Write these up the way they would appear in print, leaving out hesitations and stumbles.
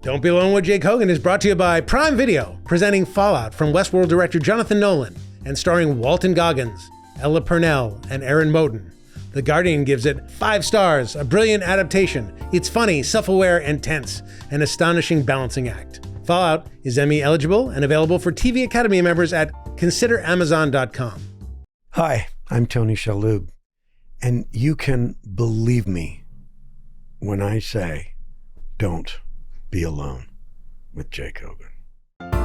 Don't Be Alone with Jake Hogan is brought to you by Prime Video, presenting Fallout from Westworld director Jonathan Nolan and starring Walton Goggins, Ella Purnell, and Aaron Moten. The Guardian gives it 5 stars, a brilliant adaptation. It's funny, self-aware, and tense, an astonishing balancing act. Fallout is Emmy eligible and available for TV Academy members at consideramazon.com. Hi, I'm Tony Shalhoub, and you can believe me when I say, don't be alone with Jake Hogan.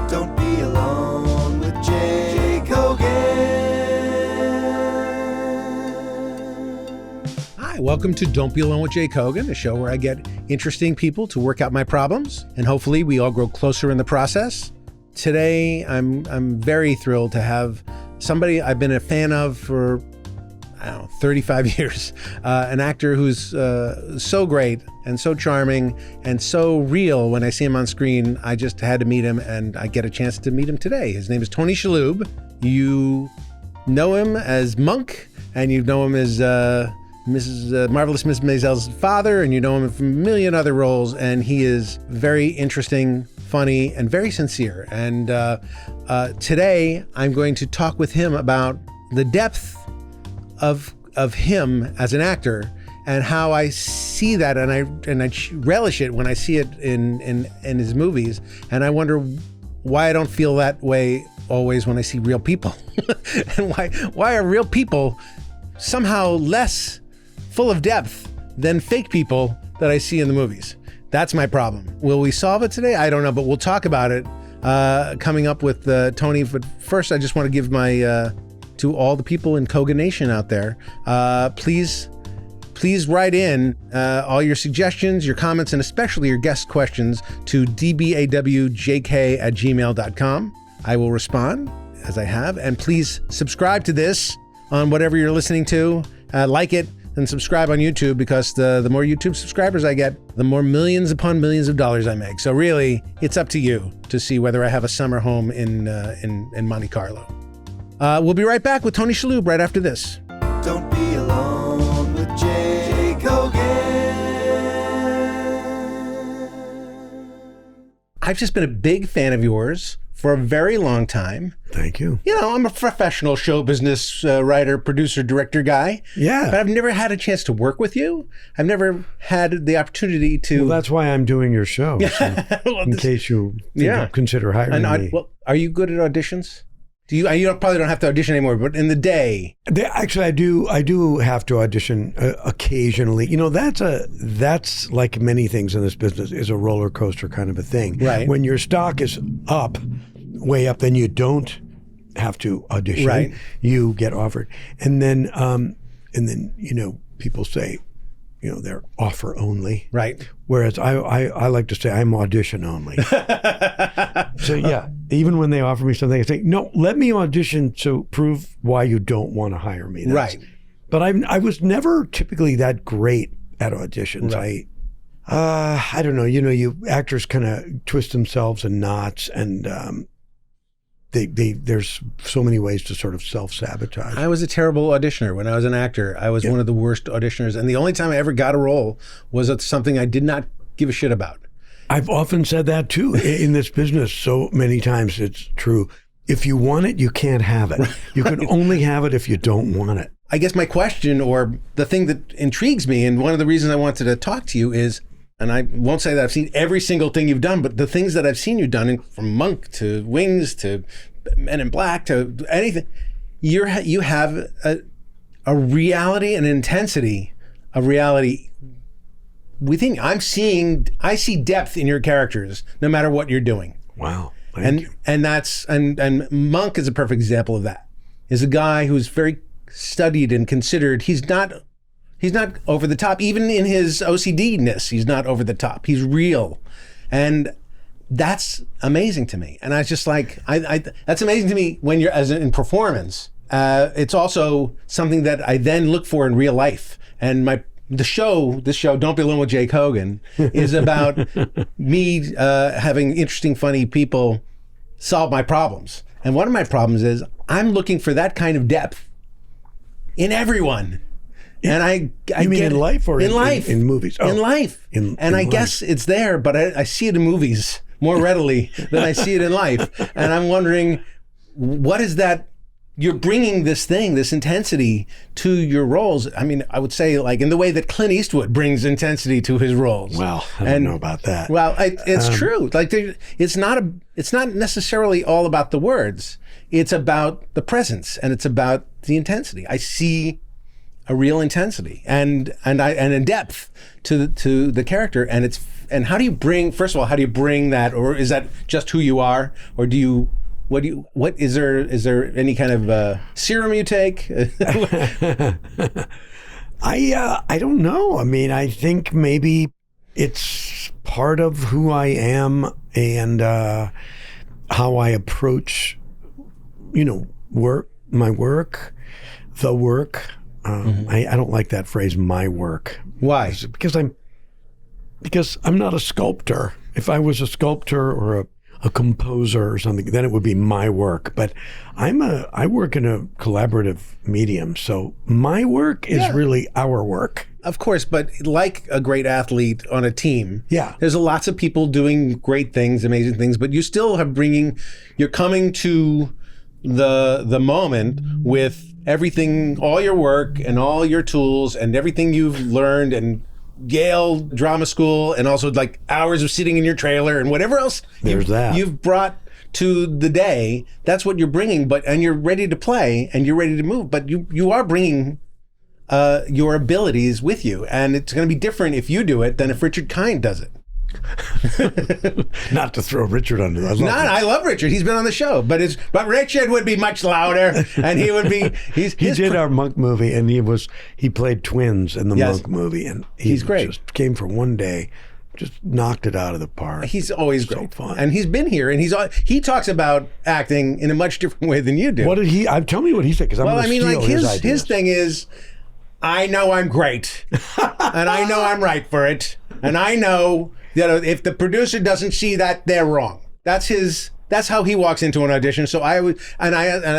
Don't be alone with Jake Hogan. Hi, welcome to Don't Be Alone with Jake Hogan, a show where I get interesting people to work out my problems, and hopefully we all grow closer in the process. Today, I'm very thrilled to have somebody I've been a fan of for, 35 years. An actor who's so great and so charming and so real. When I see him on screen, I just had to meet him, and I get a chance to meet him today. His name is Tony Shalhoub. You know him as Monk, and you know him as Marvelous Miss Maisel's father, and you know him from a million other roles, and he is very interesting, funny, and very sincere. And today, I'm going to talk with him about the depth of him as an actor and how I see that, and I relish it when I see it in his movies, and I wonder why I don't feel that way always when I see real people, and why are real people somehow less full of depth than fake people that I see in the movies. That's my problem. Will we solve it today? I don't know, but we'll talk about it coming up with Tony. But first, I just want to give my to all the people in Kogan Nation out there, please write in all your suggestions, your comments, and especially your guest questions to dbawjk@gmail.com. I will respond, as I have, and please subscribe to this on whatever you're listening to. Like it and subscribe on YouTube, because the more YouTube subscribers I get, the more millions upon millions of dollars I make. So really, it's up to you to see whether I have a summer home in Monte Carlo. We'll be right back with Tony Shalhoub right after this. Don't be alone with Jake Hogan. I've just been a big fan of yours for a very long time. Thank you. You know, I'm a professional show business writer, producer, director guy. Yeah. But I've never had a chance to work with you. I've never had the opportunity to... Well, that's why I'm doing your show, so in case you consider hiring me. Well, are you good at auditions? You probably don't have to audition anymore, but in the day... Actually, I do have to audition occasionally. You know, that's like many things in this business, is a roller coaster kind of a thing. Right. When your stock is up, way up, then you don't have to audition. Right. You get offered. And then people say, they're offer only. Right. Whereas I like to say I'm audition only. So yeah, even when they offer me something, I say, no, let me audition to prove why you don't want to hire me. Right. But I was never typically that great at auditions. Right. I don't know. You actors kind of twist themselves in knots, and there's so many ways to sort of self-sabotage. I was a terrible auditioner when I was an actor. I was one of the worst auditioners, and the only time I ever got a role was at something I did not give a shit about. I've often said that too in this business. So many times it's true. If you want it, you can't have it. You can only have it if you don't want it. I guess my question, or the thing that intrigues me, and one of the reasons I wanted to talk to you is, and I won't say that I've seen every single thing you've done, but the things that I've seen you done, from Monk to Wings to Men in Black to anything, you have a reality and intensity of reality within you. I see depth in your characters no matter what you're doing. Wow. Thank you. And Monk is a perfect example of that. Is a guy who's very studied and considered. He's not over the top. Even in his OCD-ness, he's not over the top. He's real. And that's amazing to me. And I was just like, that's amazing to me when you're in performance. It's also something that I then look for in real life. And this show, Don't Be Alone with Jake Hogan, is about me having interesting, funny people solve my problems. And one of my problems is I'm looking for that kind of depth in everyone. And You mean in life or in life? In movies? Oh, in life. in I life. guess it's there, but I see it in movies more readily than I see it in life. And I'm wondering, what is that? You're bringing this intensity to your roles. I mean, I would say like in the way that Clint Eastwood brings intensity to his roles. Well, I don't know about that. Well, it's true. Like it's not necessarily all about the words. It's about the presence and it's about the intensity. I see a real intensity and a depth to the character, and how do you bring that, or is that just who you are, or what is there any kind of serum you take? I don't know. I mean, I think maybe it's part of who I am and how I approach, my work, the work. I don't like that phrase, my work. Why? Because I'm not a sculptor. If I was a sculptor or a composer or something, then it would be my work. But I work in a collaborative medium, so my work is really our work. Of course, but like a great athlete on a team, there's lots of people doing great things, amazing things, but you still you're coming to the moment with everything, all your work and all your tools and everything you've learned and Yale drama school and also like hours of sitting in your trailer and whatever else you've brought to the day. That's what you're bringing, and you're ready to play and you're ready to move, but you are bringing your abilities with you, and it's going to be different if you do it than if Richard Kind does it. Not to throw Richard under the I love Richard. He's been on the show, but Richard would be much louder, and he would be. He did our Monk movie, and he played twins in the Monk movie, and he's great. Just came for one day, just knocked it out of the park. He's always great, fun, and he's been here, and he talks about acting in a much different way than you do. What did he? Tell me what he said, because I'm going to steal his ideas. His thing is, I know I'm great, and I know I'm right for it, and I know. If the producer doesn't see that, they're wrong. That's how he walks into an audition. So I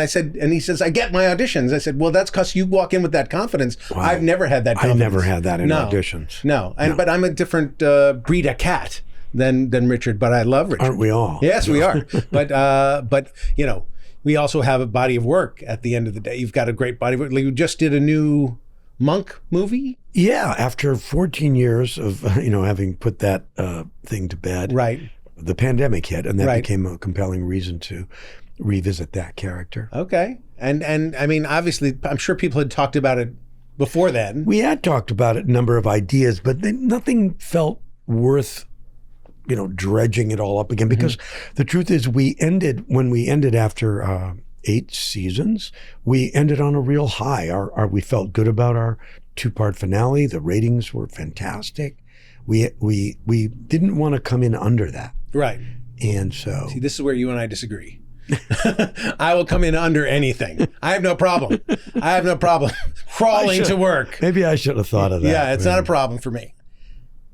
said, and he says, I get my auditions. I said, well, that's because you walk in with that confidence. Wow. I've never had that confidence. I never had that in auditions. No. But I'm a different breed of cat than Richard, but I love Richard. Aren't we all? Yes, we are. But we also have a body of work at the end of the day. You've got a great body of work. You just did a new Monk movie? Yeah, after 14 years of having put that thing to bed, right? The pandemic hit, and that became a compelling reason to revisit that character. Okay, and I mean, obviously, I'm sure people had talked about it before then. We had talked about it, a number of ideas, but nothing felt worth dredging it all up again. Because the truth is, when we ended after 8 seasons, we ended on a real high. We felt good about our 2-part finale. The ratings were fantastic. We didn't want to come in under that. Right. And so... See, this is where you and I disagree. I will come in under anything. I have no problem. Crawling to work. Maybe I should have thought of that. Yeah, it's not a problem for me.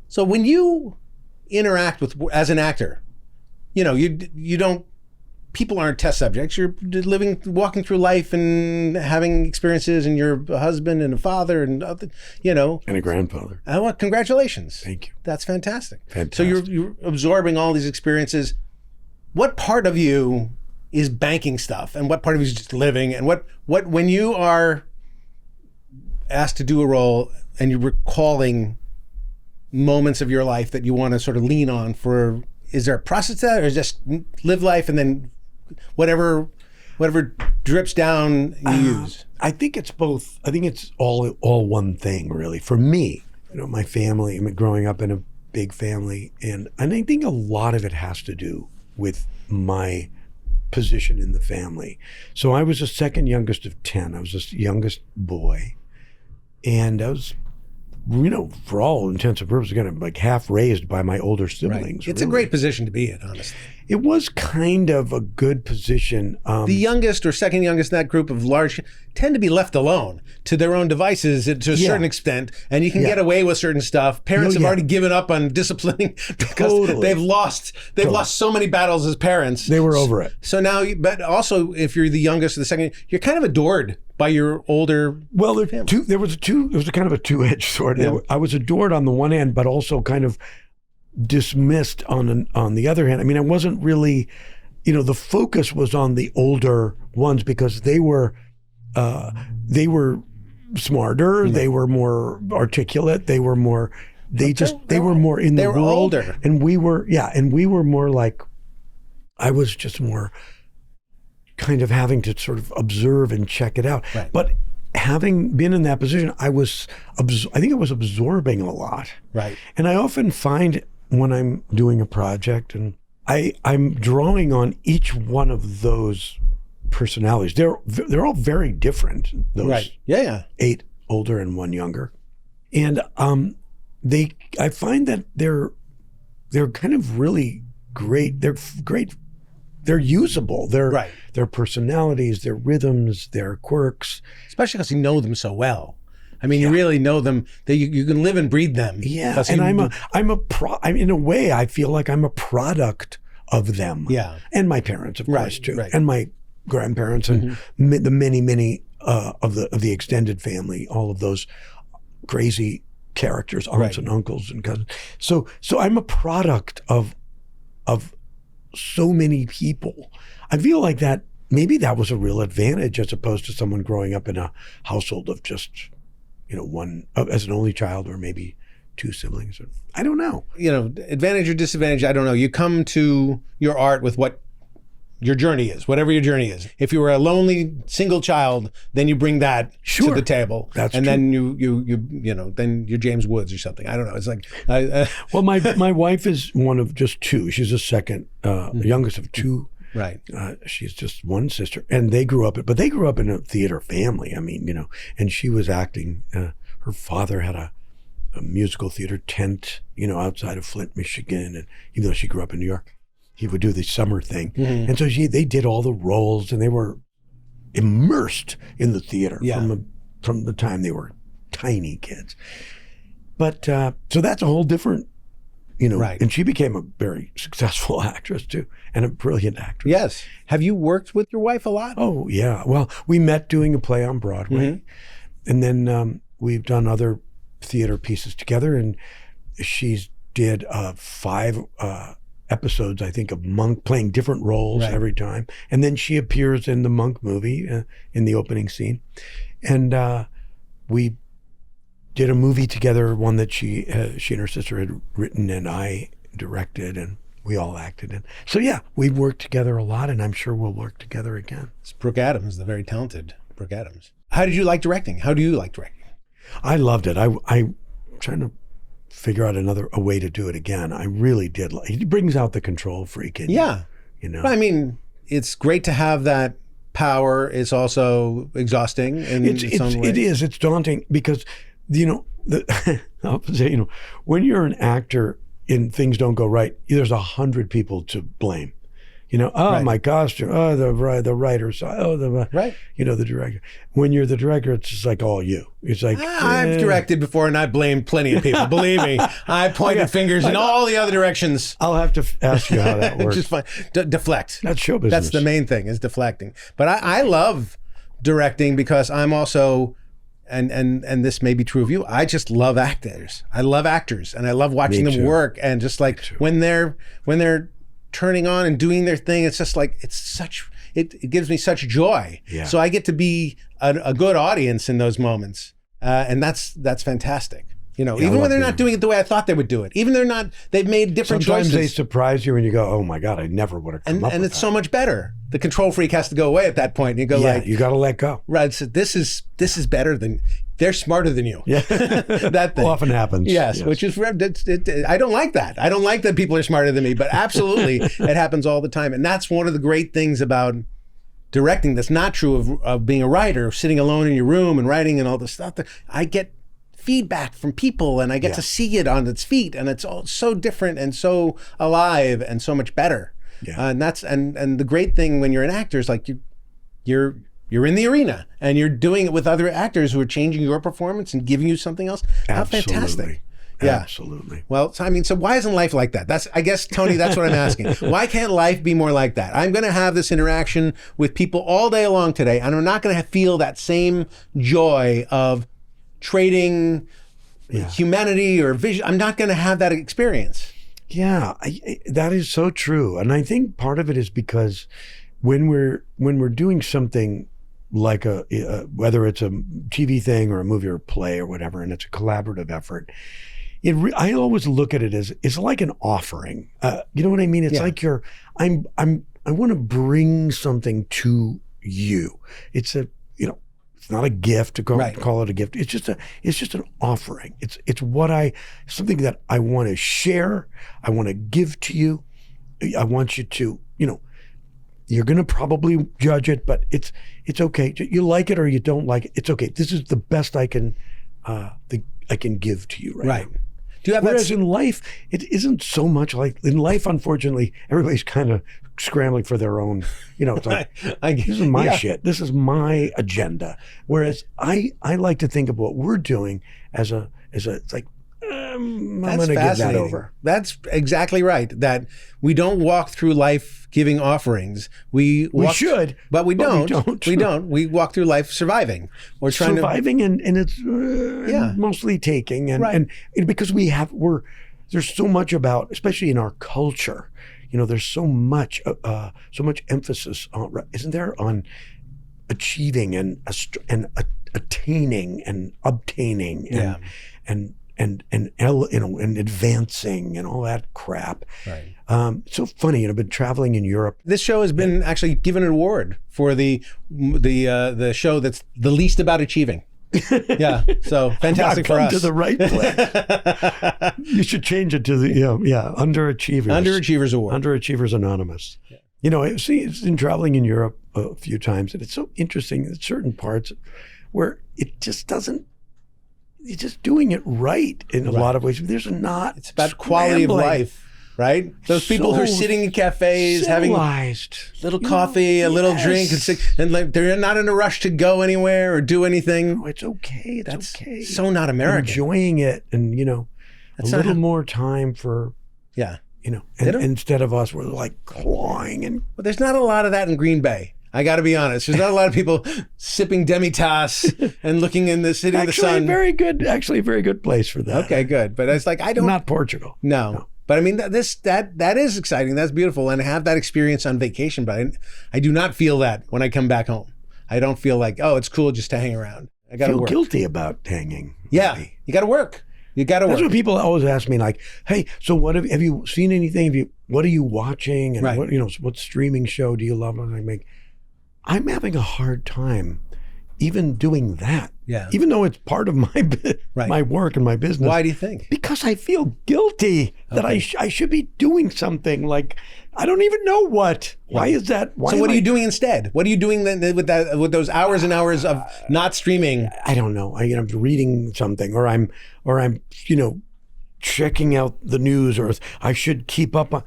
So when you interact as an actor, you don't... People aren't test subjects. You're walking through life and having experiences, and you're a husband and a father and and a grandfather. Well, congratulations. Thank you. That's fantastic. Fantastic. So you're absorbing all these experiences. What part of you is banking stuff, and what part of you is just living? And what when you are asked to do a role and you're recalling moments of your life that you want to sort of lean on for? Is there a process to that, or just live life and then whatever drips down you use? I think it's both. I think it's all one thing, really. For me, my family, growing up in a big family, and I think a lot of it has to do with my position in the family. So I was the second youngest of 10. I was the youngest boy, and I was, for all intents and purposes, kind of like half raised by my older siblings. Right. It's a great position to be in, honestly. It was kind of a good position. The youngest or second youngest in that group of large tend to be left alone to their own devices to a certain extent, and you can get away with certain stuff. Parents have already given up on disciplining because they've lost so many battles as parents. They were over it. So now, but also if you're the youngest or the second, you're kind of adored by your older. Well, family. there was a kind of a two-edged sword. Yeah. I was adored on the one hand, but also kind of dismissed on the other hand. I mean, I wasn't really, the focus was on the older ones because they were smarter, they were more articulate, they were more in the were world, older. and we were more like, I was just more kind of having to sort of observe and check it out. Right. But having been in that position, I think I was absorbing a lot. Right. And I often find when I'm doing a project and I'm drawing on each one of those personalities. They're all very different. Those Right. Yeah. 8 older and 1 younger. And I find that they're kind of really great. They're great. They're usable. Their personalities, their rhythms, their quirks. Especially because you know them so well. I mean, you really know them. That you can live and breathe them. Yeah, and in a way, I feel like I'm a product of them. Yeah, and my parents, of course, too, right. and my grandparents, and the many of the extended family. All of those crazy characters, aunts and uncles and cousins. So I'm a product of so many people. I feel like that maybe that was a real advantage as opposed to someone growing up in a household of just, one as an only child or maybe 2 siblings. I don't know. Advantage or disadvantage, I don't know. You come to your art with what your journey is, whatever your journey is. If you were a lonely single child, then you bring that to the table. That's and true. Then you then you're James Woods or something. I don't know. It's like well, my wife is one of just 2. She's the second, youngest of 2. Right. She's just one sister, and they grew up in a theater family. I mean, and she was acting. Her father had a musical theater tent, outside of Flint, Michigan, and even though she grew up in New York, he would do the summer thing, and so they did all the roles, and they were immersed in the theater from the time they were tiny kids. But so that's a whole different. Right. And she became a very successful actress too, and a brilliant actress. Yes. Have you worked with your wife a lot? Oh yeah. Well, we met doing a play on Broadway, and then we've done other theater pieces together. And she's did 5 episodes, I think, of Monk, playing different roles every time. And then she appears in the Monk movie in the opening scene, and we did a movie together, one that she and her sister had written and I directed, and we all acted in. So yeah, we've worked together a lot, and I'm sure we'll work together again. It's Brooke Adams, the very talented Brooke Adams. How did you like directing? How do you like directing? I loved it. I'm trying to figure out a way to do it again. I really did. It brings out the control freak in you. I mean, it's great to have that power. It's also exhausting in its own way. It is. It's daunting because I'll say, when you're an actor and things don't go right, there's 100 people to blame. My costume, the writer, the director. When you're the director, it's just like all you. It's like I've directed before, and I blamed plenty of people. Believe me, I pointed fingers in all the other directions. I'll have to ask you how that works. Just fine. Deflect. That's show business. That's the main thing, is deflecting. But I love directing because I'm also. And this may be true of you. I just love actors. I love actors, and I love watching them work. And just like when they're turning on and doing their thing, it's just like it gives me such joy. Yeah. So I get to be a good audience in those moments, and that's fantastic. Even when they're not doing it the way I thought they would do it. Even they've made different choices. Sometimes they surprise you and you go, oh my God, I never would have come up with that. And it's so much better. The control freak has to go away at that point. And you go you got to let go. Right. So this is better than, they're smarter than you. Yeah. That thing. Often happens. Yes. Which is, I don't like that. I don't like that people are smarter than me, but absolutely it happens all the time. And that's one of the great things about directing that's not true of being a writer, sitting alone in your room and writing and all this stuff. I get feedback from people, and I get to see it on its feet, and it's all so different and so alive and so much better. Yeah. And that's and the great thing when you're an actor is like you're in the arena and you're doing it with other actors who are changing your performance and giving you something else. How fantastic! Yeah. Absolutely. Well, so, I mean, so why isn't life like that? That's, I guess, Tony, that's what I'm asking. Why can't life be more like that? I'm going to have this interaction with people all day long today, and I'm not going to feel that same joy of trading humanity or vision. I'm not going to have that experience. Yeah, that is so true. And I think part of it is because when we're doing something like whether it's a TV thing or a movie or a play or whatever, and it's a collaborative effort, I always look at it as it's like an offering. You know what I mean? It's like I want to bring something to you. It's it's not a gift to call it a gift. It's just an offering. It's something that I want to share. I want to give to you. I want you to, you're going to probably judge it, but it's okay. You like it or you don't like it. It's okay. This is the best I can give to you right now. Do you have Whereas in life, it isn't so much like in life. Unfortunately, everybody's kind of scrambling for their own. It's like this is my shit. This is my agenda. Whereas I like to think of what we're doing as it's like I'm going to give that over. That's exactly right. That we don't walk through life giving offerings. We should, but we don't. We don't. We walk through life surviving or trying and it's mostly taking and because there's so much about, especially in our culture, there's so much emphasis on, isn't there, on achieving and attaining and obtaining and advancing and all that crap. Right. So funny. I've been traveling in Europe. This show has been actually given an award for the show that's the least about achieving. Yeah. So fantastic for us. To the right place. You should change it to the Underachievers. Underachievers Award. Underachievers Anonymous. Yeah. It's in traveling in Europe a few times, and it's so interesting in certain parts where it just doesn't. You're just doing it right in a lot of ways. It's about quality of life, right? Those people who are sitting in cafes, having a little coffee, a little drink, and they're not in a rush to go anywhere or do anything. No, it's okay. That's okay. So not American. Enjoying it, and a little more time for instead of us, we're like clawing and. But there's not a lot of that in Green Bay. I got to be honest. There's not a lot of people sipping demi-tasse and looking in the city of the sun. Actually, a very good place for that. Okay, good. But it's like, I don't. Not Portugal. No. But I mean, that is exciting. That's beautiful. And I have that experience on vacation, but I do not feel that when I come back home. I don't feel like, it's cool just to hang around. I got to work. Feel guilty about hanging. Yeah. Maybe. You got to work. You got to work. That's what people always ask me, like, hey, so what have you seen anything? What are you watching? And what streaming show do you love? And I'm having a hard time even doing that. Yeah. Even though it's part of my my work and my business. Why do you think? Because I feel guilty that I should be doing something like I don't even know what. Why is that? So what are you doing instead? What are you doing then with those hours and hours of not streaming? I don't know. I'm reading something, or I'm checking out the news, or I should keep up on.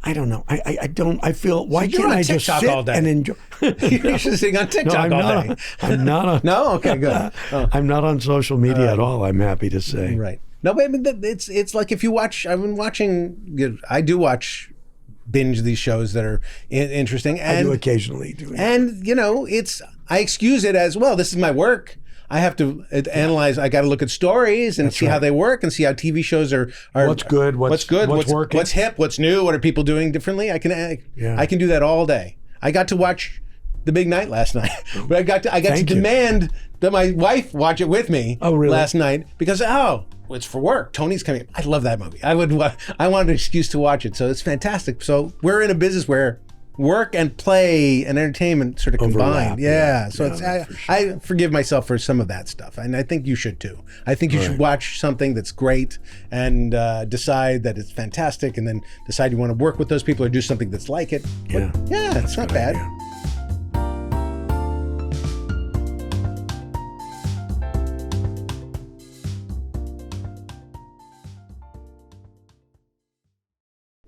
I don't know. I don't. I feel. Why can't I just sit all day and enjoy? You're just sitting on TikTok all day. I'm not on. No. Okay. Good. I'm not on social media at all. I'm happy to say. Right. No, but I mean, it's like if you watch. I've been watching. I do watch. Binge these shows that are interesting. And, I do occasionally. And I excuse it as well. This is my work. I have to analyze. I got to look at stories and see how they work and see how TV shows are what's good, what's working, what's hip, what's new, what are people doing differently. I can do that all day. I got to watch The Big Night last night, but I got to demand that my wife watch it with me last night because it's for work. Tony's coming. I love that movie. I wanted an excuse to watch it, so it's fantastic. So we're in a business where work and play and entertainment sort of combined. So I forgive myself for some of that stuff, and I think you should too. I think you should watch something that's great and decide that it's fantastic, and then decide you want to work with those people or do something that's like it. It's not bad.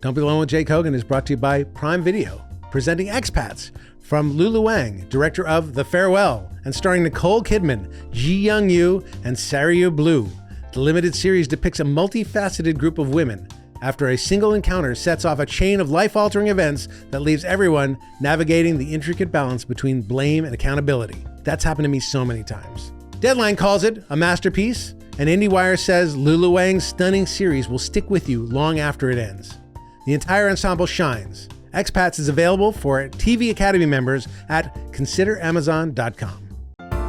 Don't Be Alone with Jake Hogan is brought to you by Prime Video, presenting Expats from Lulu Wang, director of The Farewell, and starring Nicole Kidman, Ji Young Yoo, and Sariu Blue. The limited series depicts a multifaceted group of women after a single encounter sets off a chain of life-altering events that leaves everyone navigating the intricate balance between blame and accountability. That's happened to me so many times. Deadline calls it a masterpiece, and IndieWire says Lulu Wang's stunning series will stick with you long after it ends. The entire ensemble shines. Expats is available for TV Academy members at consideramazon.com.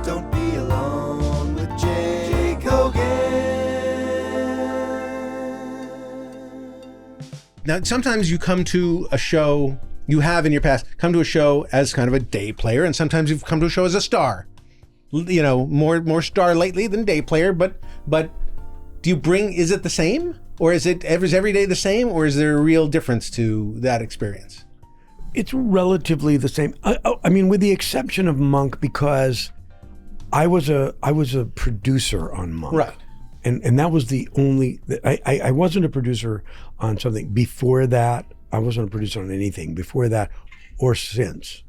Don't be alone with Jake Hogan. Now, sometimes you come to a show, you have in your past come to a show as kind of a day player, and sometimes you've come to a show as a star. You know, more star lately than day player, but do you bring, is it the same? Or is every day the same? Or is there a real difference to that experience? It's relatively the same. I mean, with the exception of Monk, because I was a producer on Monk. Right. And that was the only, I wasn't a producer on something before that. I wasn't a producer on anything before that or since.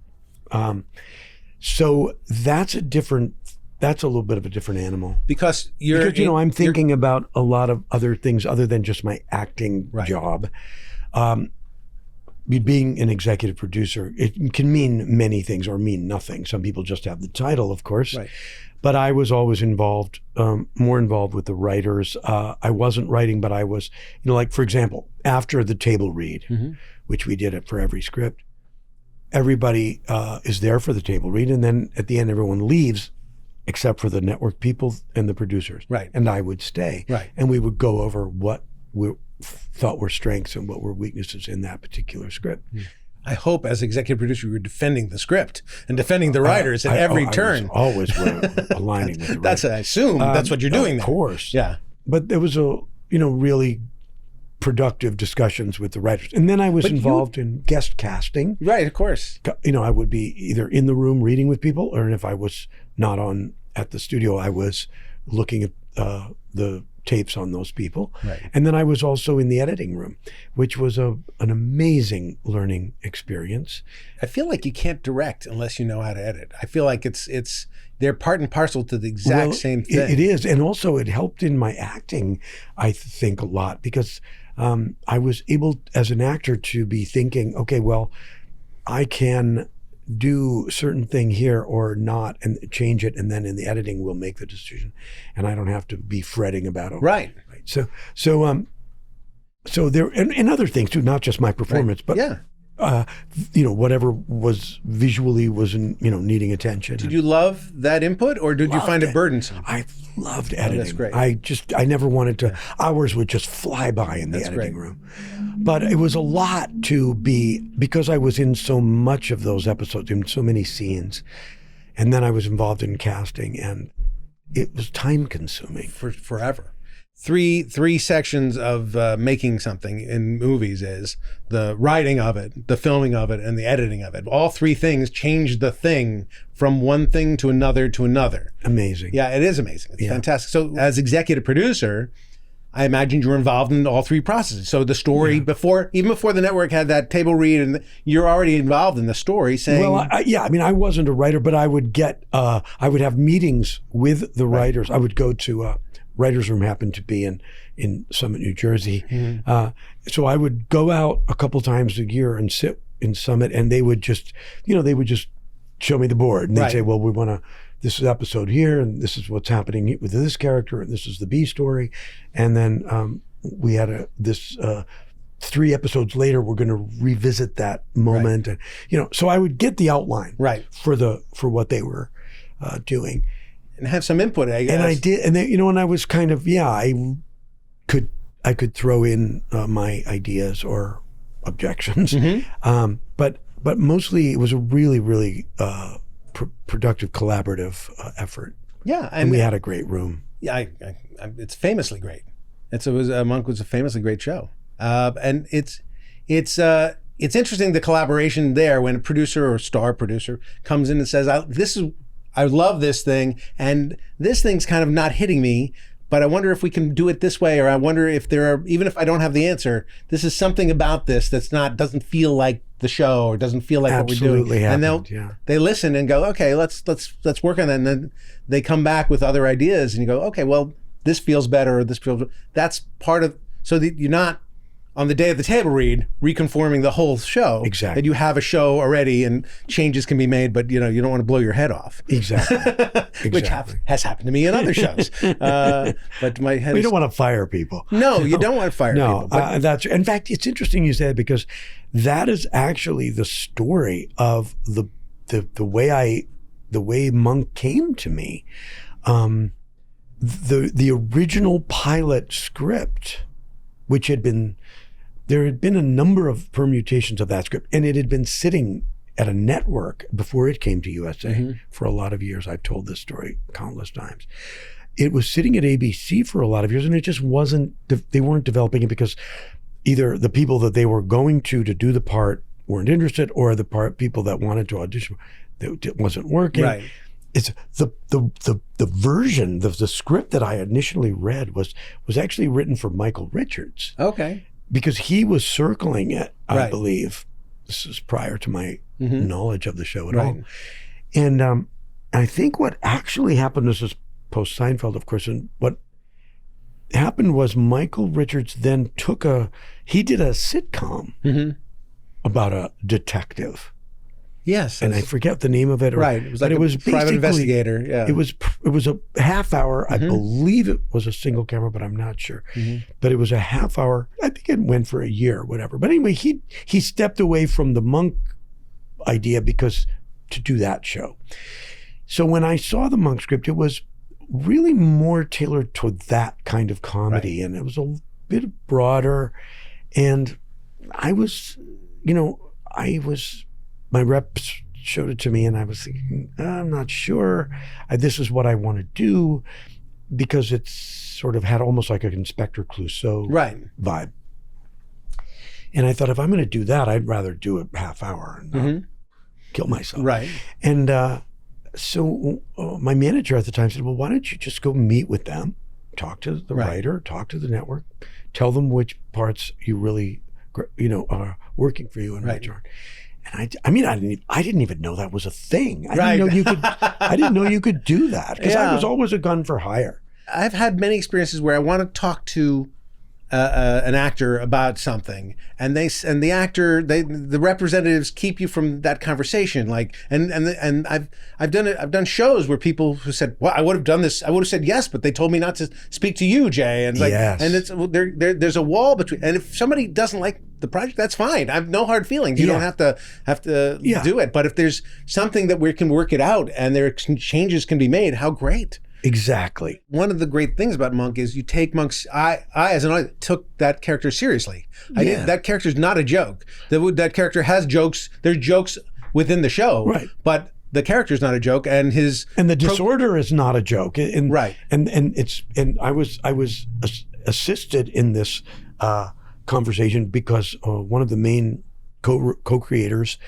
So that's a little bit of a different animal. Because I'm thinking about a lot of other things other than just my acting job. Being an executive producer, it can mean many things or mean nothing. Some people just have the title, of course. Right. But I was always involved, more involved with the writers. I wasn't writing, but I was, like, for example, after the table read, which we did it for every script, everybody is there for the table read. And then at the end, everyone leaves except for the network people and the producers. Right. And I would stay. Right. And we would go over what we thought were strengths and what were weaknesses in that particular script. I hope as executive producer you were defending the script and defending the writers at every turn. I was always aligning with the writers. I assume that's what you're doing Of course. Yeah. But there was really productive discussions with the writers. And then I was involved in guest casting. Right, of course. I would be either in the room reading with people, or if I was not at the studio, I was looking at the tapes on those people. Right. And then I was also in the editing room, which was an amazing learning experience. I feel like you can't direct unless you know how to edit. I feel like they're part and parcel to the exact same thing. It is. And also it helped in my acting, I think, a lot, because I was able as an actor to be thinking, okay, well, I can do certain thing here or not and change it, and then in the editing we'll make the decision, and I don't have to be fretting about it. Right. So there and other things too, not just my performance, but whatever was visually was needing attention. Did you love that input, or did you find it burdensome? I loved editing. That's great. I never wanted to. Hours would just fly by in the editing room. But it was a lot because I was in so much of those episodes, in so many scenes, and then I was involved in casting, and it was time consuming forever. Three sections of making something in movies is the writing of it, the filming of it, and the editing of it. All three things change the thing from one thing to another to another. Amazing. Yeah, it is amazing. It's fantastic. So as executive producer, I imagined you were involved in all three processes. So the story even before the network had that table read, and you're already involved in the story saying. Well, I wasn't a writer, but I would have meetings with the writers. I would go to writer's room, happened to be in Summit, New Jersey. So I would go out a couple times a year and sit in Summit, and they would just show me the board, and they'd say, well, we want to, this is episode here, and this is what's happening with this character, and this is the B story. And then we had 3 episodes later, we're going to revisit that moment. And, so I would get the outline for what they were doing. And have some input, I guess. And I did, and then, and I was kind of, I could throw in my ideas or objections, but mostly it was a really, really productive, collaborative effort. Yeah, and we had a great room. Yeah, it's famously great. Monk was a famously great show, and it's interesting the collaboration there when a producer or star producer comes in and says, I love this thing, and this thing's kind of not hitting me, but I wonder if we can do it this way, or I wonder if even if I don't have the answer, this is something about this doesn't feel like the show, or doesn't feel like what we're doing. Happened, and they listen and go, okay, let's work on that, and then they come back with other ideas, and you go, okay, well, this feels better, or this feels, that's part of, so that you're not on the day of the table read reconforming the whole show. Exactly. That you have a show already and changes can be made, but you don't want to blow your head off. Exactly. Which has happened to me in other shows. But my head We don't want to fire people. No, you don't want to fire people. No, that's, in fact, it's interesting you said, because that is actually the story of the way Monk came to me. The original pilot script, which there had been a number of permutations of that script, and it had been sitting at a network before it came to USA for a lot of years. I've told this story countless times. It was sitting at ABC for a lot of years, and it just wasn't, they weren't developing it because either the people that they were going to do the part weren't interested, or the people that wanted to audition, it wasn't working. Right. It's the version, the script that I initially read was actually written for Michael Richards. Okay. Because he was circling it, I Right. believe. This is prior to my knowledge of the show at Right. all. And I think what actually happened, this is post Seinfeld, of course, and what happened was Michael Richards then he did a sitcom about a detective. Yes. And I forget the name of it. Right. It was like but it was private investigator. Yeah. It was a half hour. I believe it was a single camera, but I'm not sure. But it was a half hour. I think it went for a year or whatever. But anyway, he stepped away from the Monk idea to do that show. So when I saw the Monk script, it was really more tailored toward that kind of comedy. Right. And it was a bit broader. And my reps showed it to me, and I was thinking, I'm not sure. This is what I want to do, because it's sort of had almost like an Inspector Clouseau vibe. And I thought, if I'm going to do that, I'd rather do it half hour and not kill myself. Right. And so my manager at the time said, well, why don't you just go meet with them, talk to the writer, talk to the network, tell them which parts you really, are working for you and which aren't. And I didn't even know that was a thing. I didn't know you could do that, because I was always a gun for hire. I've had many experiences where I want to talk to an actor about something, and the representatives keep you from that conversation. Like, and I've done shows where people who said, well, I would have done this, I would have said yes, but they told me not to speak to you, Jay. And and it's there's a wall between, and if somebody doesn't like the project, that's fine. I have no hard feelings. You don't have to do it. But if there's something that we can work it out and changes can be made, how great. Exactly. One of the great things about Monk is you take Monk's. I as an audience took that character seriously. That character's not a joke. That character has jokes. There's jokes within the show, right? But the character's not a joke, and the disorder is not a joke. Right. And I was assisted in this conversation because one of the main co-creators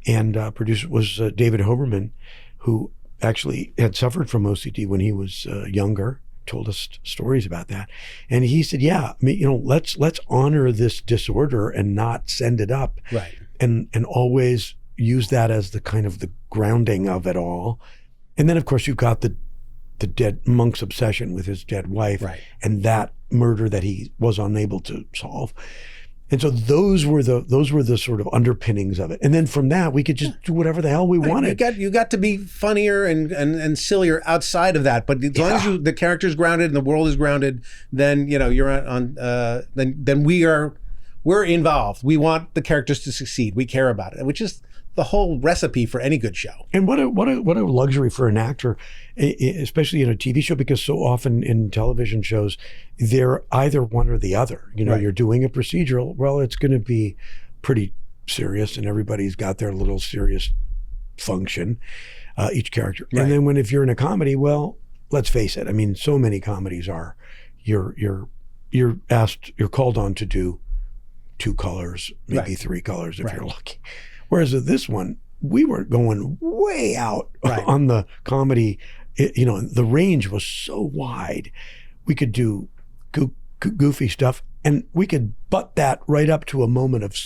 and producers was David Hoberman, who actually had suffered from OCD when he was younger, told us stories about that. And he said, let's honor this disorder and not send it up. Right. And always use that as the kind of the grounding of it all. And then, of course, you've got the dead Monk's obsession with his dead wife, and that murder that he was unable to solve. And so those were the sort of underpinnings of it. And then from that, we could just do whatever the hell we wanted. You got to be funnier and sillier outside of that. But as long as the character's grounded and the world is grounded, then you're on. Then we're involved. We want the characters to succeed. We care about it, which is the whole recipe for any good show. And what a luxury for an actor, especially in a TV show, because so often in television shows, they're either one or the other. You're doing a procedural, well, it's going to be pretty serious, and everybody's got their little serious function, each character. Right. And then if you're in a comedy, well, let's face it. I mean, so many comedies are, you're called on to do 2 colors, maybe 3 colors if you're lucky. Whereas with this one, we were going way out on the comedy. The range was so wide. We could do goofy stuff, and we could butt that right up to a moment of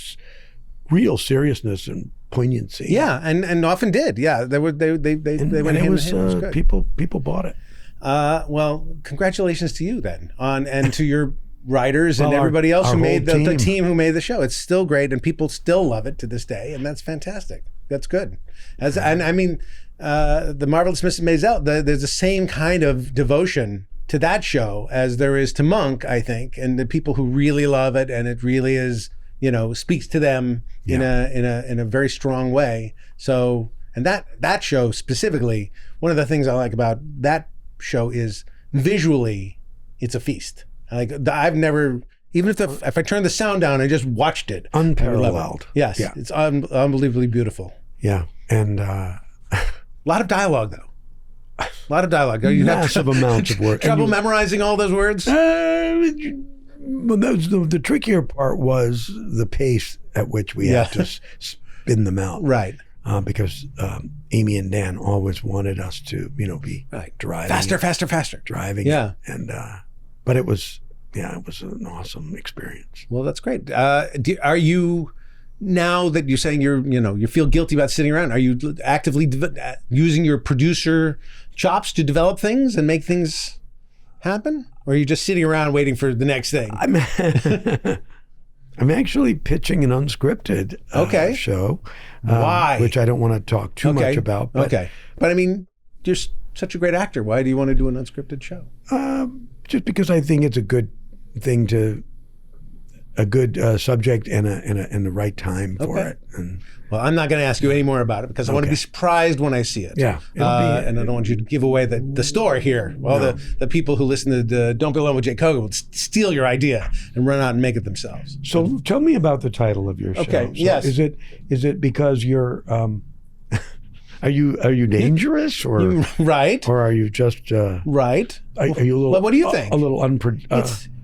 real seriousness and poignancy. Yeah, and often did. Yeah, they went hand in hand. It was good. People bought it. Well, congratulations to you then, and to your writers and Well, everybody else our who made whole the team. team who made the show. It's still great, and people still love it to this day, and that's fantastic. That's good. And I mean, the Marvelous Mrs. Maisel. There's the same kind of devotion to that show as there is to Monk, I think, and the people who really love it, and it really is, speaks to them in a very strong way. So, and that show specifically, one of the things I like about that show is visually, it's a feast. I've never, even if I turned the sound down and just watched it, Unparalleled. Yes, Yeah. it's unbelievably beautiful. Yeah. And A lot of dialogue, though. A lot of dialogue. You have massive amounts of work. trouble memorizing all those words? Well, the trickier part was the pace at which we had to spin them out. Right. Because Amy and Dan always wanted us to, be driving. Faster. Driving. Yeah. And, but it was an awesome experience. Well, that's great. Are you, now that you're saying you feel guilty about sitting around, are you actively using your producer chops to develop things and make things happen? Or are you just sitting around waiting for the next thing? I'm actually pitching an unscripted show. Why? Which I don't want to talk too much about. But, But I mean, you're such a great actor. Why do you want to do an unscripted show? Just because I think it's a good thing a good subject and the right time for it. And, well, I'm not going to ask you any more about it because I want to be surprised when I see it. Yeah. And I don't want you to give away the story here. All the people who listen to the Don't Be Alone with Jake Kogan will steal your idea and run out and make it themselves. So tell me about the title of your show. Okay, So yes. Is it because you're are you dangerous or Right. or are you just Right. are you a little Well, what do you think? a little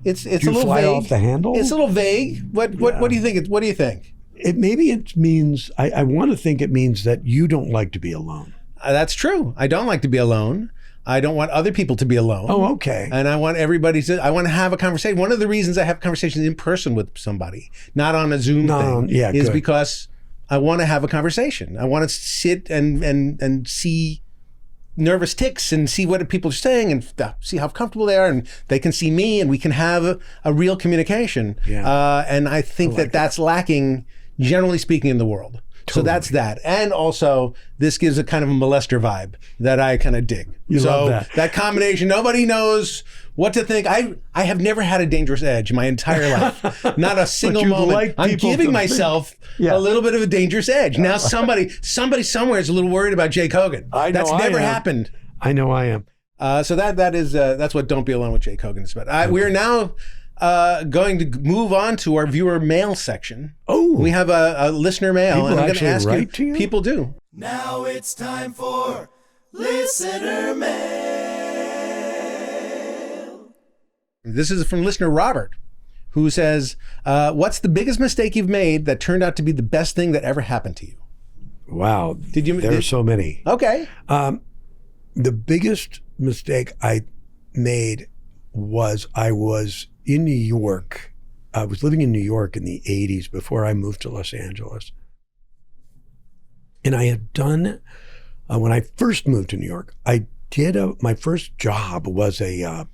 It's do a you little fly vague. off the handle? It's a little vague. What do you think? What do you think? Maybe it means I want to think it means that you don't like to be alone. That's true. I don't like to be alone. I don't want other people to be alone. Oh, okay. And I want everybody I want to have a conversation. One of the reasons I have conversations in person with somebody, not on a Zoom thing, is good. because I want to have a conversation. I want to sit and see nervous tics and see what people are saying and see how comfortable they are, and they can see me and we can have a real communication. Yeah. And I think that's lacking, generally speaking, in the world. So that's that. And also, this gives a kind of a molester vibe that I kind of dig. You love that. That combination, nobody knows what to think. I have never had a dangerous edge my entire life. Not a single you'd moment. like I'm people giving to myself think. a little bit of a dangerous edge. Now somebody somewhere is a little worried about Jay Kogan. I know That's I never am. happened. I know I am. So that's what Don't Be Alone with Jay Kogan is about. We're now going to move on to our viewer mail section. Oh. We have a listener mail, People and I'm going to actually ask write to you? People do. Now it's time for listener mail. This is from listener Robert, who says, what's the biggest mistake you've made that turned out to be the best thing that ever happened to you? Wow. There are so many. Okay. The biggest mistake I made was I was in New York. I was living in New York in the 80s before I moved to Los Angeles. And I had done, when I first moved to New York, I did my first job was a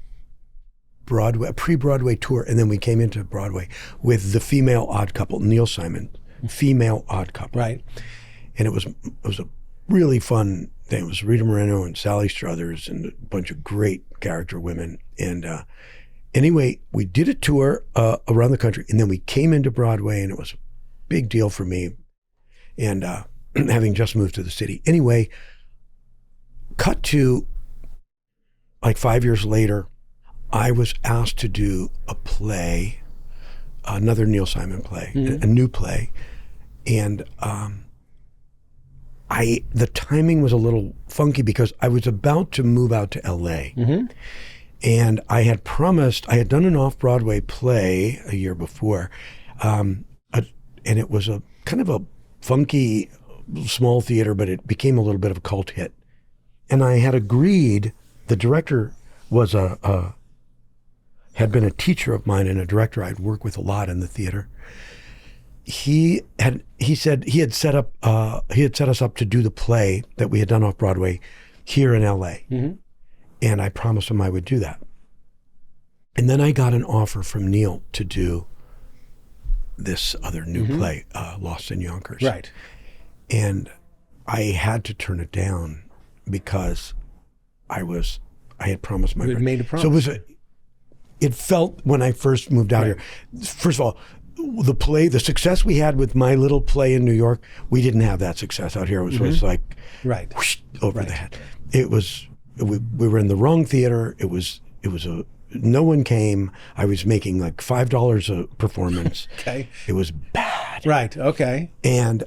pre-Broadway tour. And then we came into Broadway with the female odd couple, Neil Simon, female odd couple. Right. And it was a really fun thing. It was Rita Moreno and Sally Struthers and a bunch of great character women. And anyway, we did a tour around the country, and then we came into Broadway, and it was a big deal for me. And having just moved to the city. Anyway, cut to like 5 years later, I was asked to do a play, another Neil Simon play, a new play. And the timing was a little funky because I was about to move out to LA. And I had done an off-Broadway play a year before. And it was a kind of a funky small theater, but it became a little bit of a cult hit. And I had agreed, the director was had been a teacher of mine and a director I'd worked with a lot in the theater. He said he had set us up to do the play that we had done off Broadway here in LA. And I promised him I would do that. And then I got an offer from Neil to do this other new play, Lost in Yonkers. Right. And I had to turn it down because I had promised my You had friend. made a promise. So it felt when I first moved out here. First of all, the success we had with my little play in New York, we didn't have that success out here. It was like whoosh, over the head. It was we were in the wrong theater. It was no one came. I was making like $5 a performance. Okay. It was bad. Right. Okay. And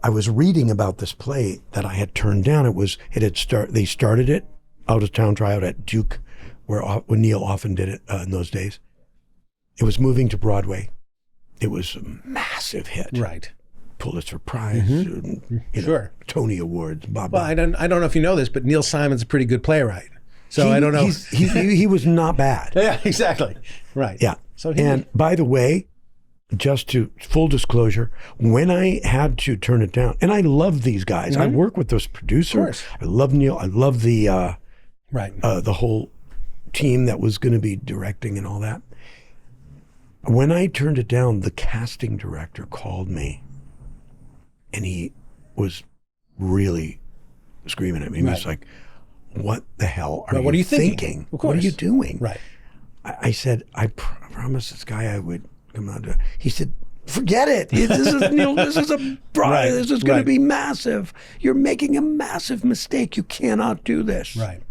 I was reading about this play that I had turned down. They started it out of town tryout at Duke, where Neil often did it in those days. It was moving to Broadway. It was a massive hit. Right. Pulitzer Prize, Sure. Tony Awards, blah, Well, blah. I don't know if you know this, but Neil Simon's a pretty good playwright. So I don't know. He was not bad. Yeah, exactly. Right. Yeah. And by the way, just to full disclosure, when I had to turn it down, and I love these guys. I work with those producers. I love Neil. I love the whole team that was going to be directing and all that. When I turned it down, the casting director called me, and he was really screaming at me. He was like, "What the hell are what are you you thinking? Of course. What are you doing?" Right. I said, I promised this guy I would come out to. He said, "Forget it. This is Neil. This is This is going to be massive. You're making a massive mistake. You cannot do this." Right.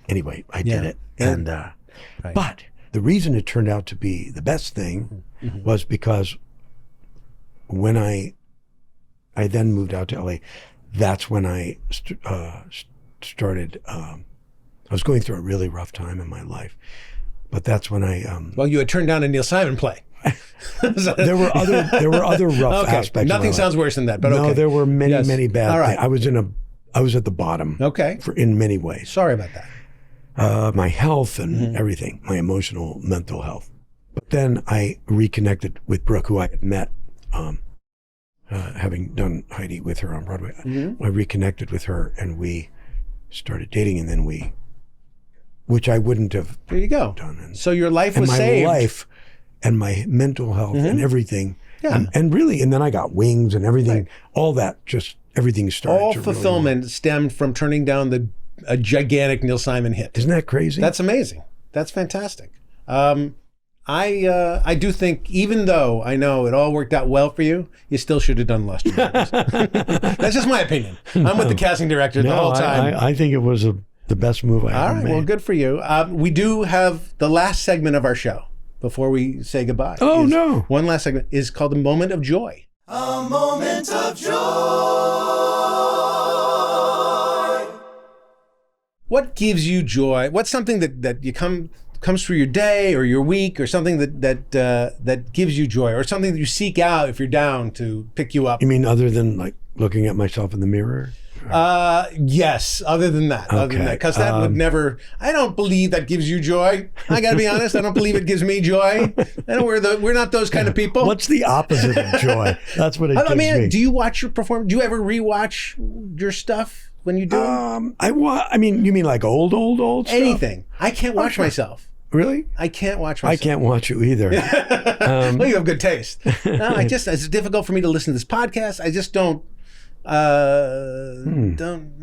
Anyway, I did it, and but the reason it turned out to be the best thing was because when I then moved out to LA, that's when I started. I was going through a really rough time in my life, but that's when I. Well, you had turned down a Neil Simon play. There were other rough aspects. Nothing sounds worse than that, but no, there were many bad. All right. I was at the bottom. Okay. In many ways. Sorry about that. My health and everything, my emotional, mental health. But then I reconnected with Brooke, who I had met, having done Heidi with her on Broadway. I reconnected with her, and we started dating, and then which I wouldn't have There you go. done. And, So your life and was my saved. life and my mental health and everything. Yeah. And really, and then I got wings and everything, all that, everything started All to fulfillment stemmed from turning down a gigantic Neil Simon hit. Isn't that crazy? That's amazing. That's fantastic. I do think, even though I know it all worked out well for you, you still should have done Lost in Yonkers. That's just my opinion. I'm with the casting director the whole time. I think it was the best move I All ever right, made. well, good for you. We do have the last segment of our show before we say goodbye. Oh, no. One last segment is called The Moment of Joy. A moment of joy. What gives you joy? What's something that you comes through your day or your week, or something that gives you joy, or something that you seek out if you're down to pick you up? You mean other than like looking at myself in the mirror? Yes, other than that. Because that would never, I don't believe that gives you joy. I gotta be honest, I don't believe it gives me joy. We're not those kind of people. What's the opposite of joy? That's what it gives me. Do you watch your performance? Do you ever rewatch your stuff when you do? I mean, you mean like old stuff? Anything. I can't watch myself. Really? I can't watch myself. I can't watch you either. Well, you have good taste. No, it's difficult for me to listen to this podcast. I just don't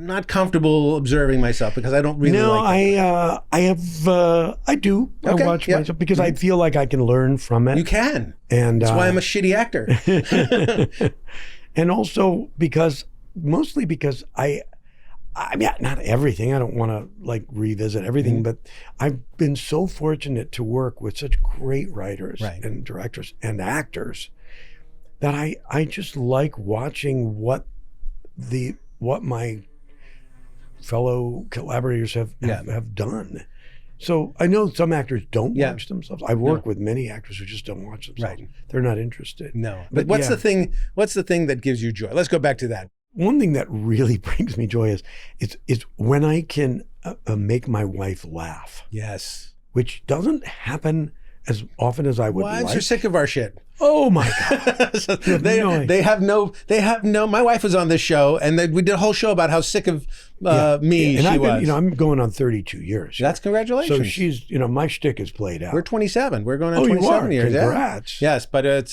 not comfortable observing myself because I don't really like it. I do. Okay, I watch yeah. myself because I feel like I can learn from it. You can. And That's why I'm a shitty actor. And also mostly because I mean, not everything. I don't want to like revisit everything, but I've been so fortunate to work with such great writers and directors and actors that I just like watching what my fellow collaborators have done. So I know some actors don't watch themselves. I work with many actors who just don't watch themselves. Right. They're not interested. No. But what's the thing that gives you joy? Let's go back to that. One thing that really brings me joy is when I can make my wife laugh. Yes. Which doesn't happen as often as I would like. Wives are sick of our shit. Oh my God. So they have no, my wife was on this show and we did a whole show about how sick of me and she was. I'm going on 32 years. That's congratulations. So she's, my shtick is played out. We're 27. We're going on Oh, 27 you are? years. Congrats. Yeah. Yes, but it's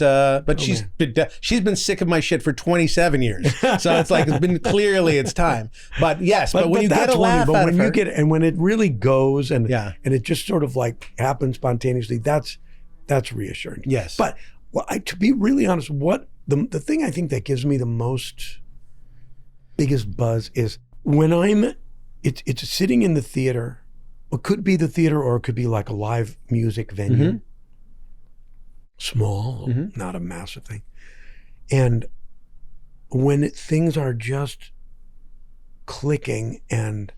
she's been sick of my shit for 27 years. So it's like it's been clearly it's time. But yes, but when you get a laugh out of her, and when it really goes and Yeah. it just sort of like happens spontaneously, that's reassuring. Yes. But to be really honest, what the thing I think that gives me the biggest buzz is when it's sitting in the theater. It could be the theater or it could be like a live music venue. Mm-hmm. Small, not a massive thing. And when things are just clicking and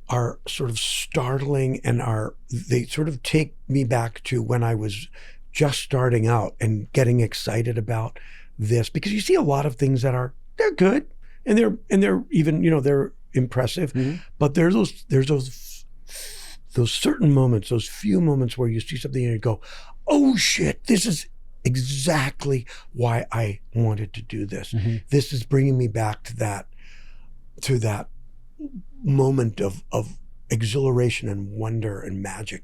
are sort of startling and they sort of take me back to when I was just starting out and getting excited about this, because you see a lot of things that they're good and they're even, they're impressive, but there's those certain moments, those few moments where you see something and you go, oh shit, this is exactly why I wanted to do this. This is bringing me back to that moment of exhilaration and wonder and magic.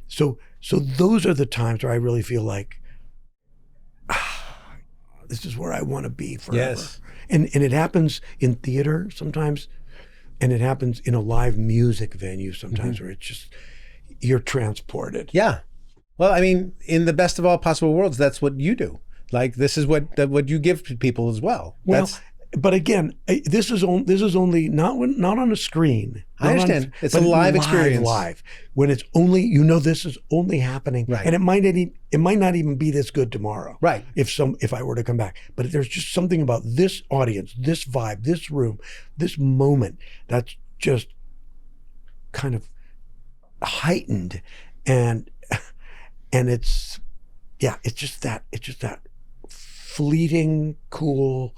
So those are the times where I really feel like, this is where I want to be forever. Yes. And it happens in theater sometimes, and it happens in a live music venue sometimes, where it's just, you're transported. Yeah. Well, I mean, in the best of all possible worlds, that's what you do. Like this is what you give to people as well. Well, but again, this is only not on a screen. I understand. It's a live experience. Live. When it's only, this is only happening. Right. And it might not even be this good tomorrow. Right. If I were to come back. But there's just something about this audience, this vibe, this room, this moment that's just kind of heightened. And it's just that fleeting, cool,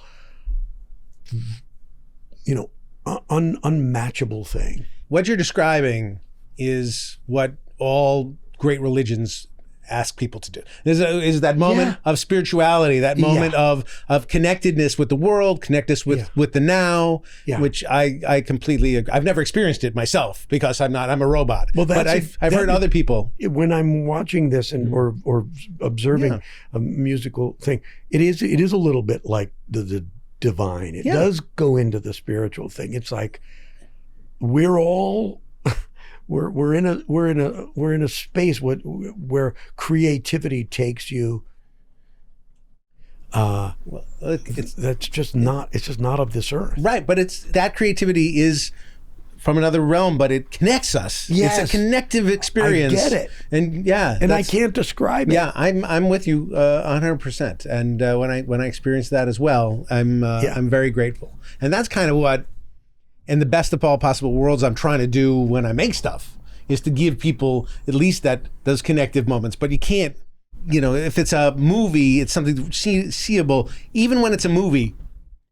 unmatchable thing. What you're describing is what all great religions ask people to do. Is that moment of spirituality, that moment of connectedness with the world, connectedness with the now, which I completely agree. I've never experienced it myself because I'm a robot. Well, but I've heard other people. When I'm watching this and or observing a musical thing, it is a little bit like the divine. It does go into the spiritual thing. It's like we're all we're in a space where creativity takes you. It's just not of this earth. Right, but that creativity is from another realm, but it connects us. Yes. It's a connective experience. I get it. And I can't describe it. Yeah, I'm with you 100%. And when I experience that as well, I'm very grateful. And that's kind of what, in the best of all possible worlds, I'm trying to do when I make stuff, is to give people at least those connective moments. But you can't, if it's a movie, it's something seeable. Even when it's a movie,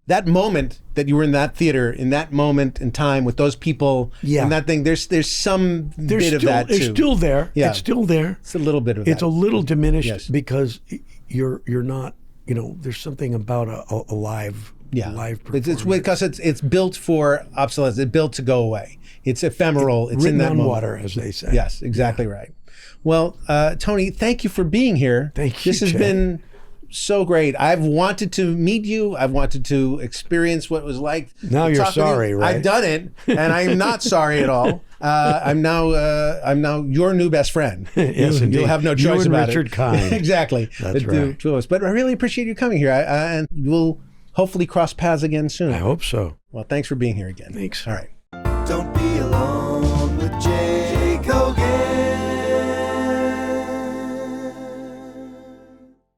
that moment that you were in that theater, in that moment in time with those people, and that thing, there's some bit of that too. It's still there. Yeah. It's still there. It's a little bit of that. It's a little diminished Yes. because you're not, there's something about a live performance. It's because it's built for obsolescence. It's built to go away. It's ephemeral. It's in that on moment. water, as they say. Yes, exactly right. Well, Tony, thank you for being here. Thank you, This has Jay. been so great. I've wanted to meet you. I've wanted to experience what it was like. Now to you're talk with you. sorry, right? I've done it, and I'm not sorry at all. I'm now your new best friend. Yes, indeed. You'll have no You choice and about Richard it. Kind. Exactly. That's The right. two of us. But I really appreciate you coming here, and we'll hopefully cross paths again soon. I hope so. Well, thanks for being here again. Thanks. All right. Don't be alone.